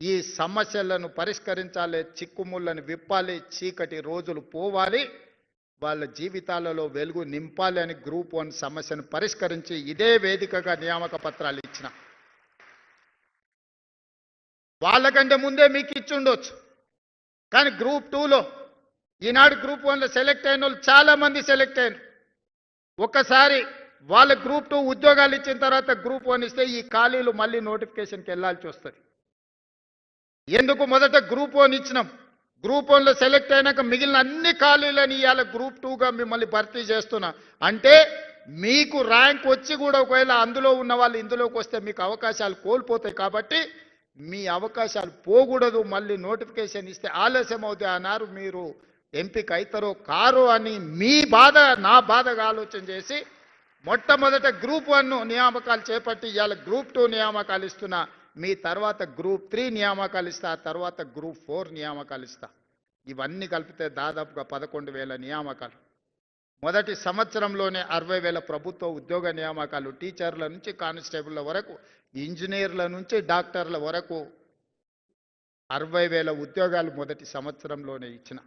ఈ సమస్యలను పరిష్కరించాలి, చిక్కుముళ్ళను విప్పాలి, చీకటి రోజులు పోవాలి, వాళ్ళ జీవితాలలో వెలుగు నింపాలి అని గ్రూప్ 1 సమస్యను పరిష్కరించి ఇదే వేదికగా నియామక పత్రాలు ఇచ్చిన. వాళ్ళకంటే ముందే మీకు ఇచ్చి ఉండొచ్చు, కానీ గ్రూప్ 2లో ఈనాడు గ్రూప్ 1లో సెలెక్ట్ అయిన వాళ్ళు చాలా మంది సెలెక్ట్ అయ్యారు. ఒక్కసారి వాళ్ళ గ్రూప్ 2 ఉద్యోగాలు ఇచ్చిన తర్వాత గ్రూప్ 1 ఇస్తే ఈ ఖాళీలు మళ్ళీ నోటిఫికేషన్కి వెళ్ళాల్సి వస్తుంది. ఎందుకు మొదట గ్రూప్ 1 ఇచ్చినాం, గ్రూప్ 1లో సెలెక్ట్ అయినాక మిగిలిన అన్ని ఖాళీలను ఇవాళ గ్రూప్ 2గా మిమ్మల్ని భర్తీ చేస్తున్నా. అంటే మీకు ర్యాంక్ వచ్చి కూడా ఒకవేళ అందులో ఉన్న వాళ్ళు ఇందులోకి వస్తే మీకు అవకాశాలు కోల్పోతాయి. కాబట్టి మీ అవకాశాలు పోకూడదు, మళ్ళీ నోటిఫికేషన్ ఇస్తే ఆలస్యం అవుతాయి అన్నారు. మీరు ఎంపిక అవుతారో కారో అని మీ బాధ నా బాధగా ఆలోచన చేసి మొట్టమొదట గ్రూప్ 1 నియామకాలు చేపట్టి ఇవాళ గ్రూప్ 2 నియామకాలు ఇస్తున్నా. మీ తర్వాత గ్రూప్ 3 నియామకాలు ఇస్తా, తర్వాత గ్రూప్ 4 నియామకాలు ఇస్తా. ఇవన్నీ కలిపితే దాదాపుగా 11,000 నియామకాలు. మొదటి సంవత్సరంలోనే 60,000 ప్రభుత్వ ఉద్యోగ నియామకాలు, టీచర్ల నుంచి కానిస్టేబుల్ల వరకు, ఇంజనీర్ల నుంచి డాక్టర్ల వరకు 60,000 ఉద్యోగాలు మొదటి సంవత్సరంలోనే ఇచ్చిన.